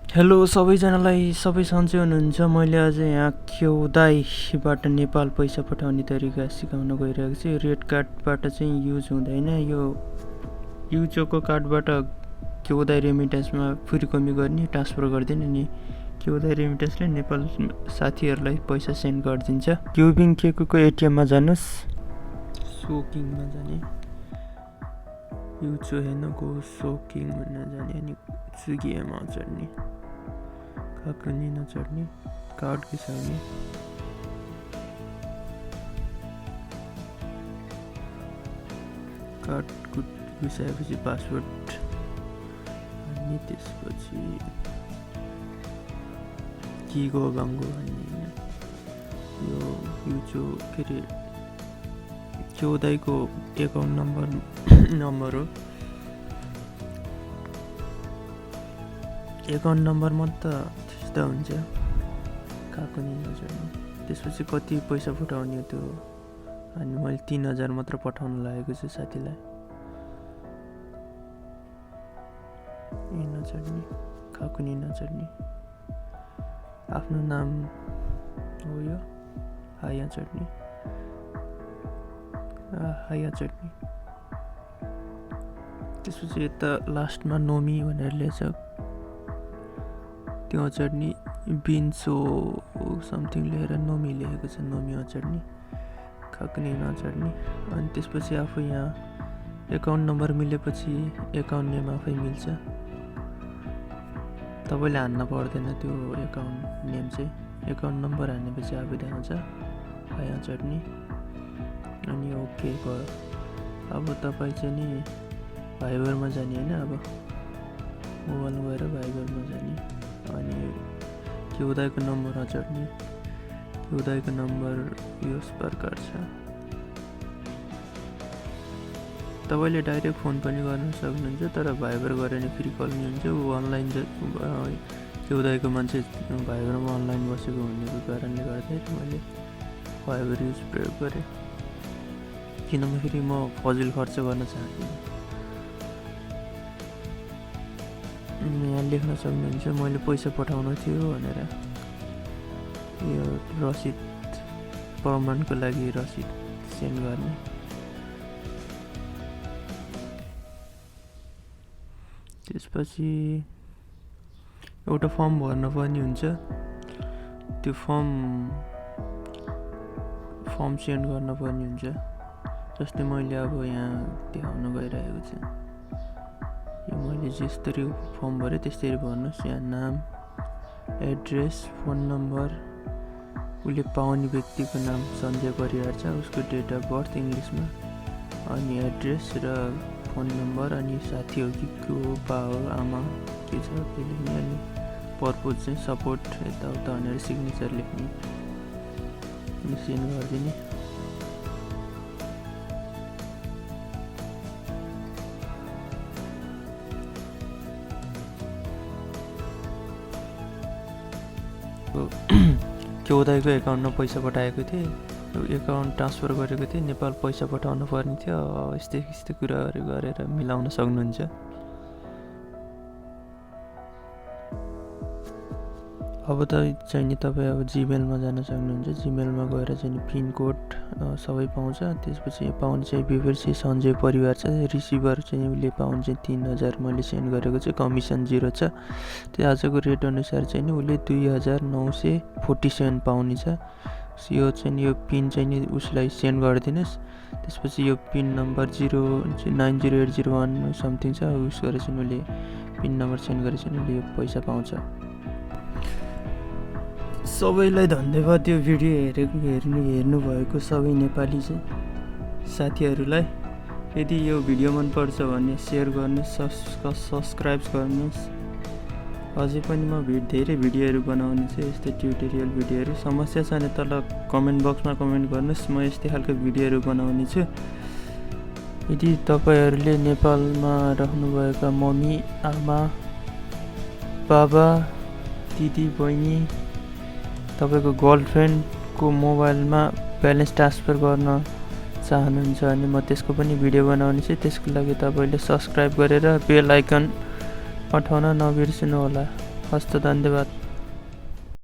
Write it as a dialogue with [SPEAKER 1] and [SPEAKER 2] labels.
[SPEAKER 1] Hello सबैजनालाई, सबै सन्चै हुनुहुन्छ। मैले आज यहाँ kyoudaiबाट नेपाल पैसा पठाउने तरिका सिकाउन गइरहेको छु। रेड कार्डबाट चाहिँ युज हुँदैन। यो युजोको कार्डबाट kyoudai रेमिटेन्समा फुर्कमी गर्ने, ट्रान्सफर गरिदिने अनि kyoudai रेमिटेन्सले नेपाल साथीहरूलाई पैसा सेन्ड गरिदिन्छ। क्युबिङ केको एटिएममा जानुहोस्, सोकिङमा जाने, युजो हेर्नको सोकिङ भनेर जाने अनि सुगिएमा चढ्ने, काकुनी नचढ्ने, कार्ड घिसाउने, कार्ड घिसाएपछि पासवर्ड अनि त्यसपछि किगो बाङ्गो भन्ने यो युजो के अरे kyoudaiको एकाउन्ट नम्बर हो। एकाउन्ट नम्बर मात्र थिच्दा हुन्छ, काकुनी नचढ्ने। त्यसपछि कति पैसा पठाउने हो त्यो, अनि मैले 3000 मात्र पठाउन लागेको छु साथीलाई। नचढ्ने, काकुनी नचढ्ने, आफ्नो नाम हो यो, हाया चढ्ने, हाया चढ्ने। त्यसपछि यता लास्टमा नोमी भनेर लेख्छ, त्यो अचढ्ने, बिन्सो समथिङ लेखेर नोमी लेखेको छ, नोमी अचढ्ने, काकुनी नचढ्ने। अनि त्यसपछि आफू यहाँ एकाउन्ट नम्बर मिलेपछि एकाउन्ट नेम आफै मिल्छ, तपाईँले हान्न पर्दैन त्यो एकाउन्ट नेम चाहिँ। एकाउन्ट नम्बर हानेपछि आफै देखाउँछ, यहाँ चढ्ने अनि ओके भयो। अब तपाईँ चाहिँ नि भाइबरमा जाने होइन, अब मोबाइलमा गएर भाइबरमा जाने अनि kyoudaiको नम्बर नचढ्ने। kyoudaiको नम्बर यस प्रकार छ। तपाईँले डाइरेक्ट फोन पनि गर्न सक्नुहुन्छ, तर भाइबर गरेर नि फ्री कल नि हुन्छ। अनलाइन kyoudaiको मान्छे भाइबरमा अनलाइन बसेको हुनेको कारणले गर्दाखेरि मैले भाइबर युज प्रयोग गरेँ, किनभने फेरि म फजिल खर्च गर्न चाहन्छु। यहाँ लेख्न सक्नुहुन्छ मैले पैसा पठाउनु थियो भनेर, यो रसिद प्रमाणको लागि रसिद सेन्ड गर्ने। त्यसपछि एउटा फर्म भर्नुपर्ने हुन्छ, त्यो फर्म सेन्ड गर्नुपर्ने हुन्छ। जस्तै मैले अब यहाँ देखाउन गइरहेको छु, यो मैले जसरी फर्म भरेँ त्यसरी भर्नुहोस्। यहाँ नाम, एड्रेस, फोन नम्बर, उसले पाउने व्यक्तिको नाम सञ्जय परिवार छ, उसको डेट अफ बर्थ इङ्ग्लिसमा, अनि एड्रेस र फोन नम्बर, अनि साथी हो कि को हो, बा हो, आमा के छ त्यो लेख्ने, अनि पर्पोज चाहिँ सपोर्ट यताउता भनेर सिग्नेचर लेख्ने अनि सेन्ड गरिदिने। kyoudaiको एकाउन्टमा पैसा पठाएको थिएँ, एकाउन्ट ट्रान्सफर गरेको थिएँ, नेपाल पैसा पठाउनु पर्ने थियो। यस्तै यस्तै कुराहरू गरेर मिलाउन सक्नुहुन्छ। अब त चाहिँ नि तपाईँ अब जिमेलमा जान सक्नुहुन्छ। जिमेलमा गएर चाहिँ नि पिनकोड सबै पाउँछ। त्यसपछि पाउने चाहिँ विवरण सञ्जय परिवार छ, रिसिभर चाहिँ उसले पाउने चाहिँ 3000 मैले सेन्ड गरेको चाहिँ कमिसन 0 छ। त्यो आजको रेट अनुसार चाहिँ नि उसले 2947 पाउने छ। यो चाहिँ नि यो पिन चाहिँ नि उसलाई सेन्ड गरिदिनुहोस्। त्यसपछि यो पिन नम्बर 090801 समथिङ छ, उस गरेर चाहिँ उसले पिन नम्बर सेन्ड गरेर चाहिँ उसले यो पैसा पाउँछ। सबैलाई धन्यवाद यो भिडियो हेर्नुभएको सबै नेपाली चाहिँ साथीहरूलाई। यदि यो भिडियो मनपर्छ भने सेयर गर्नुहोस्, सब्सक्राइब गर्नुहोस्। अझै पनि म धेरै भिडियोहरू बनाउने छु, यस्तै ट्युटोरियल भिडियोहरू। समस्या छ भने तल कमेन्ट बक्समा कमेन्ट गर्नुहोस्, म यस्तै खालको भिडियोहरू बनाउने छु। यदि तपाईँहरूले नेपालमा रहनुभएका मम्मी, आमा, बाबा, दिदी, बहिनी, तपाईँको गर्लफ्रेन्डको मोबाइलमा ब्यालेन्स ट्रान्सफर गर्न चाहनुहुन्छ भने म त्यसको पनि भिडियो बनाउने छु। त्यसको लागि तपाईँले सब्सक्राइब गरेर बेल आइकन अठाउन नबिर्सनु होला। हस्त धन्यवाद।